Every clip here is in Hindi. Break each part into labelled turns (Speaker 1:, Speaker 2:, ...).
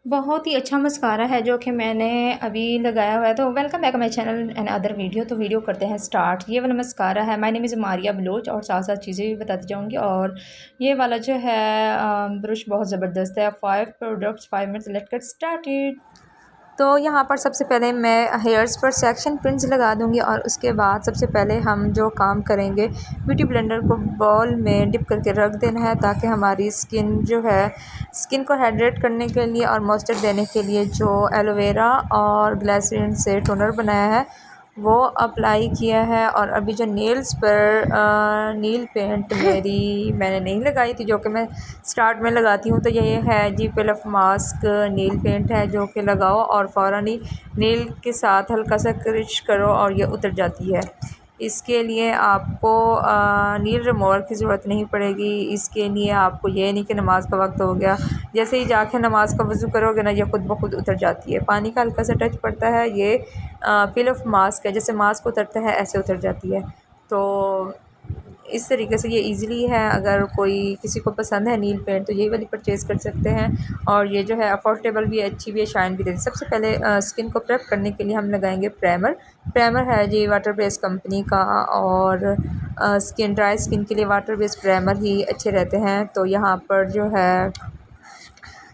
Speaker 1: बहुत ही अच्छा मस्कारा है जो कि मैंने अभी लगाया हुआ है। तो welcome back my channel and other video. तो वीडियो करते हैं स्टार्ट। ये वाला मस्कारा है, my name is Maria Baloch, और साथ साथ चीज़ें भी बताती जाऊंगी। और ये वाला जो है ब्रश बहुत ज़बरदस्त है। 5 products 5 minutes, let's get started. तो यहाँ पर सबसे पहले मैं हेयर्स पर सेक्शन पिन्स लगा दूँगी, और उसके बाद सबसे पहले हम जो काम करेंगे, ब्यूटी ब्लेंडर को बॉल में डिप करके रख देना है ताकि हमारी स्किन जो है, स्किन को हाइड्रेट करने के लिए और मॉइस्चर देने के लिए जो एलोवेरा और ग्लिसरीन से टोनर बनाया है वो अप्लाई किया है। और अभी जो नेल्स पर नील पेंट मेरी मैंने नहीं लगाई थी, जो कि मैं स्टार्ट में लगाती हूँ, तो ये है जी पिलफ मास्क नील पेंट है, जो कि लगाओ और फ़ौरन ही नील के साथ हल्का सा क्रश करो और ये उतर जाती है। इसके लिए आपको नील रिमूवर की ज़रूरत नहीं पड़ेगी। इसके लिए आपको ये नहीं कि नमाज़ का वक्त हो गया, जैसे ही जाके नमाज़ का वज़ू करोगे ना, ये खुद ब खुद उतर जाती है। पानी का हल्का सा टच पड़ता है, ये पील ऑफ मास्क है, जैसे मास्क उतरता है ऐसे उतर जाती है। तो इस तरीके से ये इजीली है, अगर कोई किसी को पसंद है नील पेंट तो यही वाली परचेज़ कर सकते हैं। और ये जो है अफोर्डेबल भी है, अच्छी भी है, शाइन भी देती है। सबसे पहले स्किन को प्रेप करने के लिए हम लगाएंगे प्राइमर। प्राइमर है जी वाटर बेस कंपनी का, और स्किन ड्राई स्किन के लिए वाटर बेस प्राइमर ही अच्छे रहते हैं। तो यहाँ पर जो है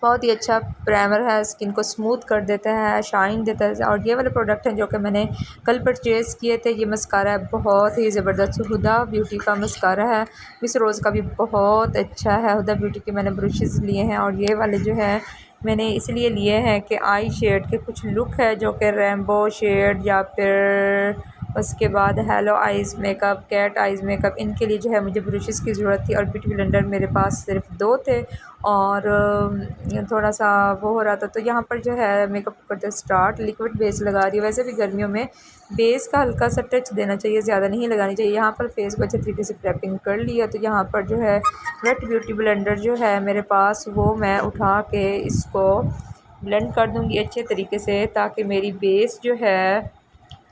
Speaker 1: बहुत ही अच्छा प्राइमर है, स्किन को स्मूथ कर देता है, शाइन देता है। और ये वाले प्रोडक्ट हैं जो कि मैंने कल परचेज़ किए थे। ये मस्कारा है, बहुत ही ज़बरदस्त हुदा ब्यूटी का मस्कारा है। मिस रोज़ का भी बहुत अच्छा है। हुदा ब्यूटी के मैंने ब्रशेज़ लिए हैं, और ये वाले जो है मैंने इसलिए लिए हैं कि आई शेड के कुछ लुक है जो कि रेनबो शेड या फिर उसके बाद halo eyes makeup, cat eyes makeup, इनके लिए जो है मुझे ब्रशेज़ की ज़रूरत थी। और ब्यूटी ब्लेंडर मेरे पास सिर्फ 2 थे, और थोड़ा सा वो हो रहा था। तो यहाँ पर जो है मेकअप करते स्टार्ट, लिक्विड बेस लगा रही हूँ। वैसे भी गर्मियों में बेस का हल्का सा टच देना चाहिए, ज़्यादा नहीं लगानी चाहिए। यहाँ पर फेस को अच्छे तरीके से प्रेपिंग कर लिया। तो यहाँ पर जो है वेट ब्यूटी ब्लेंडर जो है मेरे पास, वो मैं उठा के इसको ब्लेंड कर दूँगी अच्छे तरीके से, ताकि मेरी बेस जो है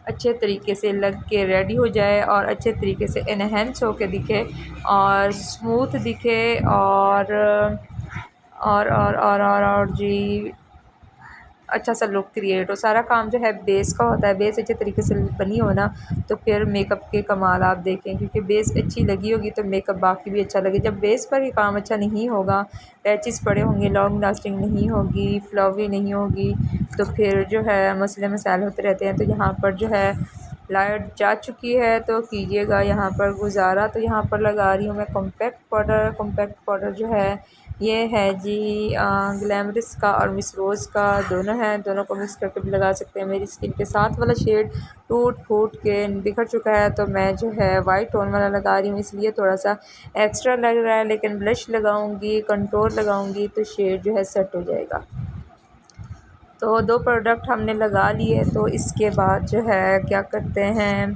Speaker 1: अच्छे तरीके से लग के रेडी हो जाए और अच्छे तरीके से इन्हेंस होके दिखे और स्मूथ दिखे। और जी अच्छा सा लुक क्रिएट हो। सारा काम जो है बेस का होता है, बेस अच्छे तरीके से बनी हो ना, तो फिर मेकअप के कमाल आप देखें, क्योंकि बेस अच्छी लगी होगी तो मेकअप बाकी भी अच्छा लगे। जब बेस पर ही काम अच्छा नहीं होगा, पैचेस पड़े होंगे, लॉन्ग लास्टिंग नहीं होगी, फ्लॉवी नहीं होगी, तो फिर जो है मसले मसाइल होते रहते हैं। तो यहाँ पर जो है लाइट जा चुकी है, तो कीजिएगा यहाँ पर गुजारा। तो यहाँ पर लगा रही हूँ मैं कॉम्पैक्ट पाउडर। कॉम्पैक्ट पाउडर जो है ये है जी ग्लैमरिस का और मिस रोज़ का, दोनों हैं, दोनों को मिक्स करके भी लगा सकते हैं। मेरी स्किन के साथ वाला शेड टूट फूट के बिखर चुका है, तो मैं जो है वाइट टोन वाला लगा रही हूँ, इसलिए थोड़ा सा एक्स्ट्रा लग रहा है। लेकिन ब्लश लगाऊंगी, कंटूर लगाऊंगी, तो शेड जो है सेट हो जाएगा। तो 2 प्रोडक्ट हमने लगा लिए, तो इसके बाद जो है क्या करते हैं,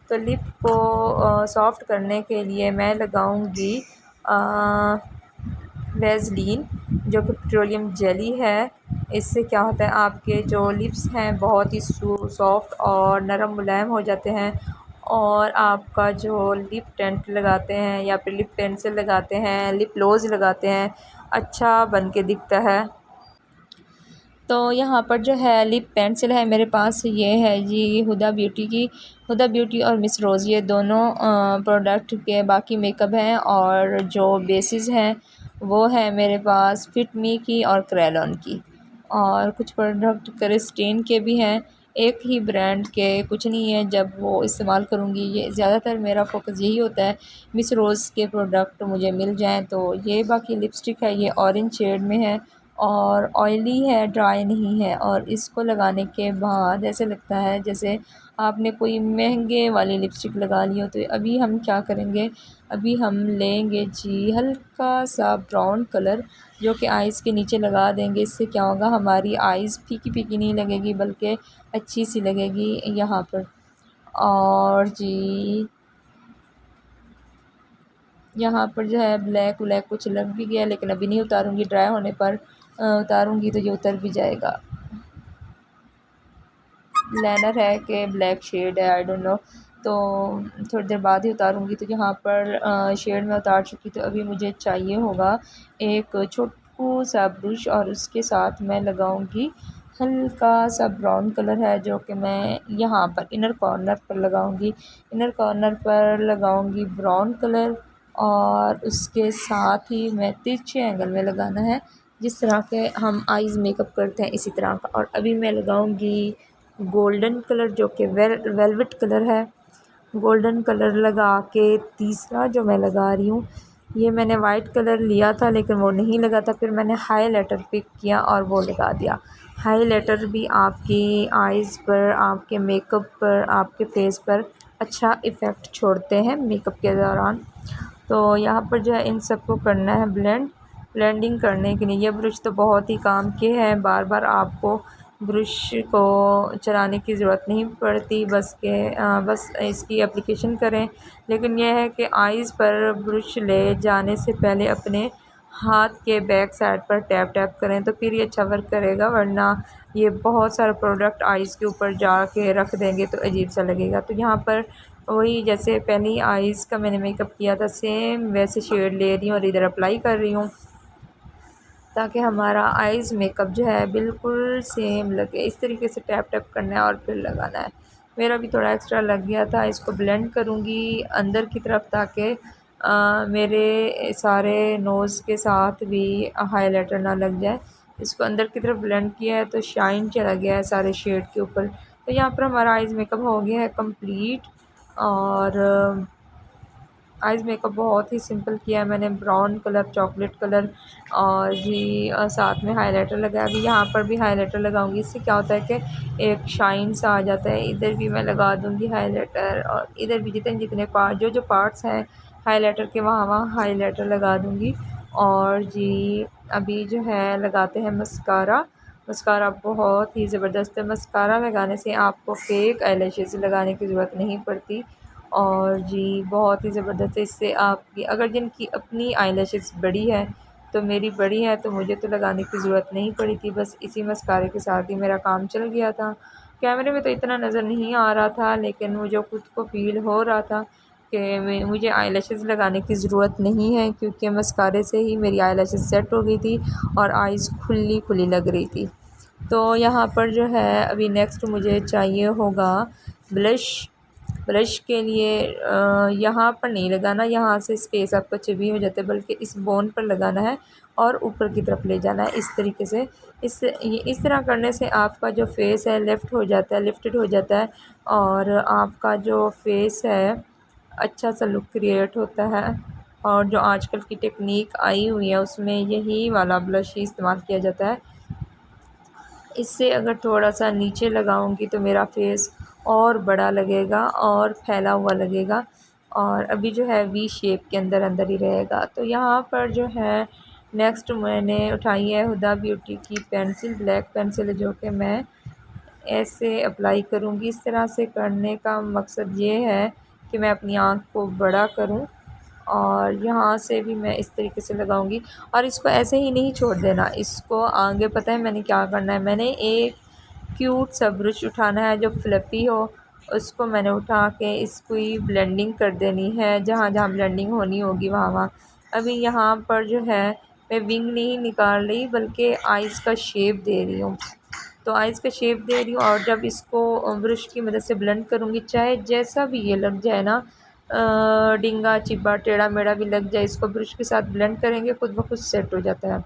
Speaker 1: तो लिप को सॉफ्ट करने के लिए मैं लगाऊंगी वैसलीन, जो कि पेट्रोलियम जेली है। इससे क्या होता है, आपके जो लिप्स हैं बहुत ही सॉफ्ट और नरम मुलायम हो जाते हैं, और आपका जो लिप टेंट लगाते हैं या फिर लिप पेंसिल लगाते हैं, लिप ग्लोज लगाते हैं, अच्छा बन के दिखता है। तो यहाँ पर जो है लिप पेंसिल है मेरे पास, ये है जी हुदा ब्यूटी की। हुदा ब्यूटी और मिस रोज़, ये दोनों प्रोडक्ट के बाकी मेकअप हैं। और जो बेसिस हैं वो है मेरे पास फिट मी की और क्रेलॉन की। और कुछ प्रोडक्ट क्रिस्टीन के भी हैं, एक ही ब्रांड के कुछ नहीं है। जब वो इस्तेमाल करूँगी, ये ज़्यादातर मेरा फोकस यही होता है मिस रोज़ के प्रोडक्ट मुझे मिल जाएं। तो ये बाकी लिपस्टिक है, ये ऑरेंज शेड में है और ऑयली है, ड्राई नहीं है। और इसको लगाने के बाद ऐसे लगता है जैसे आपने कोई महंगे वाली लिपस्टिक लगा ली हो। तो अभी हम क्या करेंगे, अभी हम लेंगे जी हल्का सा ब्राउन कलर, जो कि आइज़ के नीचे लगा देंगे। इससे क्या होगा, हमारी आइज़ फीकी फीकी नहीं लगेगी, बल्कि अच्छी सी लगेगी यहाँ पर। और जी यहाँ पर जो है ब्लैक व्लैक कुछ लग भी गया, लेकिन अभी नहीं उतारूँगी, ड्राई होने पर उतारूँगी तो ये उतर भी जाएगा। लाइनर है कि ब्लैक शेड है, आई डोंट नो, तो थोड़ी देर बाद ही उतारूँगी। तो यहाँ पर शेड में उतार चुकी, तो अभी मुझे चाहिए होगा एक चीकू सा ब्रश और उसके साथ मैं लगाऊंगी हल्का सा ब्राउन कलर है जो कि मैं यहाँ पर इनर कॉर्नर पर लगाऊंगी। इनर कॉर्नर पर लगाऊंगी ब्राउन कलर और उसके साथ ही मैं तिरछे एंगल में लगाना है, जिस तरह के हम आईज़ मेकअप करते हैं इसी तरह का। और अभी मैं लगाऊंगी गोल्डन कलर जो कि वेलवेट कलर है। गोल्डन कलर लगा के तीसरा जो मैं लगा रही हूँ, ये मैंने वाइट कलर लिया था लेकिन वो नहीं लगा था, फिर मैंने हाइलाइटर पिक किया और वो लगा दिया। हाइलाइटर भी आपकी आइज़ पर, आपके मेकअप पर, आपके फेस पर अच्छा इफ़ेक्ट छोड़ते हैं मेकअप के दौरान। तो यहाँ पर जो है इन सबको करना है ब्लेंडिंग करने के लिए। ये ब्रश तो बहुत ही काम के हैं, बार बार आपको ब्रश को चलाने की ज़रूरत नहीं पड़ती, बस इसकी एप्लीकेशन करें। लेकिन यह है कि आइज़ पर ब्रश ले जाने से पहले अपने हाथ के बैक साइड पर टैप टैप करें तो फिर ये अच्छा वर्क करेगा, वरना ये बहुत सारा प्रोडक्ट आइज़ के ऊपर जा के रख देंगे तो अजीब सा लगेगा। तो यहाँ पर वही जैसे पहली आइज़ का मैंने मेकअप किया था सेम वैसे शेड ले रही हूँ और इधर अप्लाई कर रही हूँ ताकि हमारा आइज़ मेकअप जो है बिल्कुल सेम लगे। इस तरीके से टैप टैप करना है और फिर लगाना है। मेरा भी थोड़ा एक्स्ट्रा लग गया था, इसको ब्लेंड करूँगी अंदर की तरफ ताकि मेरे सारे नोज़ के साथ भी हाइलाइटर ना लग जाए। इसको अंदर की तरफ ब्लेंड किया है तो शाइन चला गया है सारे शेड के ऊपर। तो यहाँ पर हमारा आइज़ मेकअप हो गया है कंप्लीट। और आइज़ मेकअप बहुत ही सिंपल किया है मैंने, ब्राउन कलर, चॉकलेट कलर और जी साथ में हाइलाइटर लगाया। अभी यहाँ पर भी हाइलाइटर लगाऊंगी, इससे क्या होता है कि एक शाइन सा आ जाता है। इधर भी मैं लगा दूंगी हाइलाइटर और इधर भी जितने जितने पार्ट जो पार्ट्स हैं हाइलाइटर के वहाँ वहाँ हाइलाइटर लगा दूंगी। और जी अभी जो है लगाते हैं मस्कारा। मस्कारा बहुत ही ज़बरदस्त है। मस्कारा लगाने से आपको फेक आईलैशेस लगाने की ज़रूरत नहीं पड़ती और जी बहुत ही ज़बरदस्त है। इससे आपकी अगर जिनकी अपनी आईलैशेस बड़ी है तो मेरी बड़ी है तो मुझे तो लगाने की ज़रूरत नहीं पड़ी थी, बस इसी मस्कारे के साथ ही मेरा काम चल गया था। कैमरे में तो इतना नज़र नहीं आ रहा था लेकिन मुझे खुद को फ़ील हो रहा था कि मुझे आईलैशेस लगाने की ज़रूरत नहीं है, क्योंकि मस्कारे से ही मेरी आईलैशेस सेट हो गई थी और आइज़ खुली खुली लग रही थी। तो यहाँ पर जो है अभी नेक्स्ट मुझे चाहिए होगा ब्लश। ब्रश के लिए यहाँ पर नहीं लगाना, यहाँ से स्पेस आपका चबी हो जाता है, बल्कि इस बोन पर लगाना है और ऊपर की तरफ ले जाना है इस तरीके से। इस तरह करने से आपका जो फेस है लिफ्टेड हो जाता है और आपका जो फेस है अच्छा सा लुक क्रिएट होता है। और जो आजकल की टेक्निक आई हुई है उसमें यही वाला ब्लश ही इस्तेमाल किया जाता है। इससे अगर थोड़ा सा नीचे लगाऊंगी तो मेरा फेस और बड़ा लगेगा और फैला हुआ लगेगा और अभी जो है वी शेप के अंदर अंदर ही रहेगा। तो यहाँ पर जो है नेक्स्ट मैंने उठाई है हुदा ब्यूटी की पेंसिल, ब्लैक पेंसिल, जो कि मैं ऐसे अप्लाई करूँगी। इस तरह से करने का मकसद ये है कि मैं अपनी आँख को बड़ा करूँ और यहाँ से भी मैं इस तरीके से लगाऊंगी। और इसको ऐसे ही नहीं छोड़ देना, इसको आगे पता है मैंने क्या करना है, मैंने एक क्यूट सा ब्रश उठाना है जो फ्लफ़ी हो, उसको मैंने उठा के इसको ही ब्लेंडिंग कर देनी है, जहाँ जहाँ ब्लेंडिंग होनी होगी वहाँ वहाँ। अभी यहाँ पर जो है मैं विंग नहीं निकाल रही बल्कि आइज़ का शेप दे रही हूँ। तो आइज़ का शेप दे रही हूँ और जब इसको ब्रश की मदद से ब्लेंड करूँगी, चाहे जैसा भी ये लग जाए ना, डिंगा चिब्बा टेढ़ा मेढ़ा भी लग जाए, इसको ब्रश के साथ ब्लेंड करेंगे खुद ब खुद सेट हो जाता है।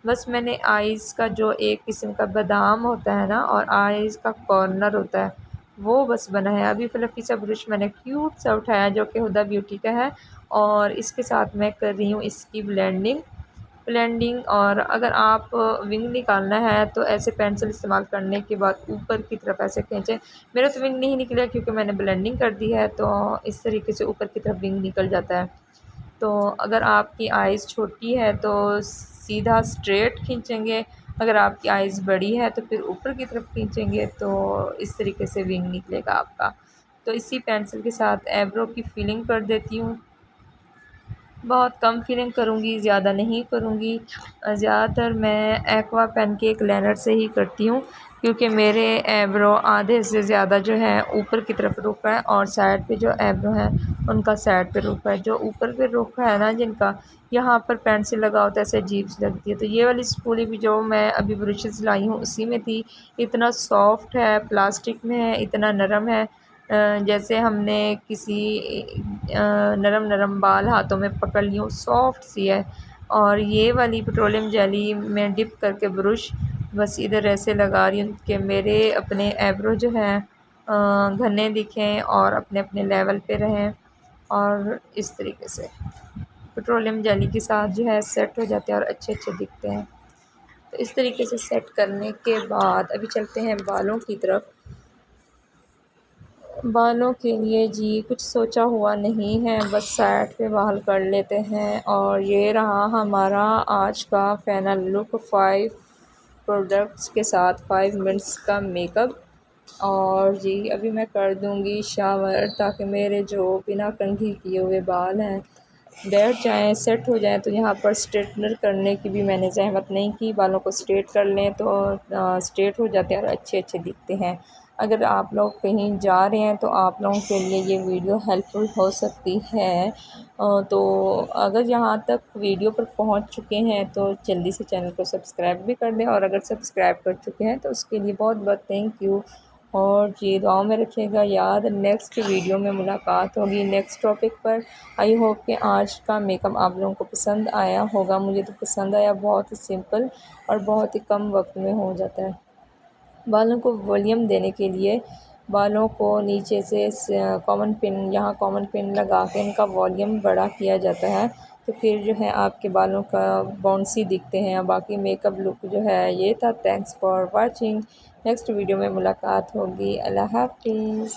Speaker 1: बस मैंने आइज़ का जो एक किस्म का बादाम होता है ना और आइज़ का कॉर्नर होता है वो बस बना है। अभी फ्लफ़ी सा ब्रश मैंने क्यूट सा उठाया जो कि हुदा ब्यूटी का है और इसके साथ मैं कर रही हूँ इसकी ब्लेंडिंग। और अगर आप विंग निकालना है तो ऐसे पेंसिल इस्तेमाल करने के बाद ऊपर की तरफ ऐसे खींचें। मेरा तो विंग नहीं निकला क्योंकि मैंने ब्लेंडिंग कर दी है, तो इस तरीके से ऊपर की तरफ विंग निकल जाता है। तो अगर आपकी आइज़ छोटी है तो सीधा स्ट्रेट खींचेंगे, अगर आपकी आइज़ बड़ी है तो फिर ऊपर की तरफ खींचेंगे तो इस तरीके से विंग निकलेगा आपका। तो इसी पेंसिल के साथ आईब्रो की फिलिंग कर देती हूँ। बहुत कम फिलिंग करूँगी, ज़्यादा नहीं करूँगी। ज़्यादातर मैं एक्वा पैनकेक लाइनर से ही करती हूँ, क्योंकि मेरे आईब्रो आधे से ज़्यादा जो है ऊपर की तरफ रुका है और साइड पे जो आईब्रो है उनका साइड पे रुका है। जो ऊपर पे रुका है ना जिनका, यहाँ पर पेंसिल लगाओ तो ऐसे अजीब सी लगती है। तो ये वाली स्पूली भी जो मैं अभी ब्रशेज़ लाई हूँ उसी में थी। इतना सॉफ्ट है, प्लास्टिक में है, इतना नरम है, जैसे हमने किसी नरम नरम बाल हाथों में पकड़ ली हूँ, सॉफ्ट सी है। और ये वाली पेट्रोलियम जेली में डिप करके ब्रश बस इधर ऐसे लगा रही हूँ कि मेरे अपने आईब्रो जो है घने दिखें और अपने अपने लेवल पे रहें। और इस तरीके से पेट्रोलियम जेली के साथ जो है सेट हो जाते हैं और अच्छे अच्छे दिखते हैं। तो इस तरीके से सेट करने के बाद अभी चलते हैं बालों की तरफ। बालों के लिए जी कुछ सोचा हुआ नहीं है, बस साइड पे बाल कर लेते हैं। और ये रहा हमारा आज का फाइनल लुक 5 प्रोडक्ट्स के साथ 5 मिनट्स का मेकअप। और जी अभी मैं कर दूंगी शावर, ताकि मेरे जो बिना कंघी किए हुए बाल हैं बैठ जाएं, सेट हो जाएं। तो यहाँ पर स्ट्रेटनर करने की भी मैंने ज़हमत नहीं की, बालों को स्ट्रेट कर लें तो स्ट्रेट हो जाते हैं और अच्छे अच्छे दिखते हैं। अगर आप लोग कहीं जा रहे हैं तो आप लोगों के लिए ये वीडियो हेल्पफुल हो सकती है। तो अगर यहाँ तक वीडियो पर पहुँच चुके हैं तो जल्दी से चैनल को सब्सक्राइब भी कर दें, और अगर सब्सक्राइब कर चुके हैं तो उसके लिए बहुत बहुत थैंक यू। और ये दुआओं में रखिएगा याद। नेक्स्ट वीडियो में मुलाकात होगी नेक्स्ट टॉपिक पर। आई होप कि आज का मेकअप आप लोगों को पसंद आया होगा। मुझे तो पसंद आया, बहुत ही सिंपल और बहुत ही कम वक्त में हो जाता है। बालों को वॉल्यूम देने के लिए बालों को नीचे से कॉमन पिन, यहाँ कॉमन पिन लगा के इनका वॉल्यूम बड़ा किया जाता है। तो फिर जो है आपके बालों का बाउंसी दिखते हैं। बाकी मेकअप लुक जो है ये था। Thanks for watching. Next video में मुलाकात होगी। अल्लाह हाफिज़।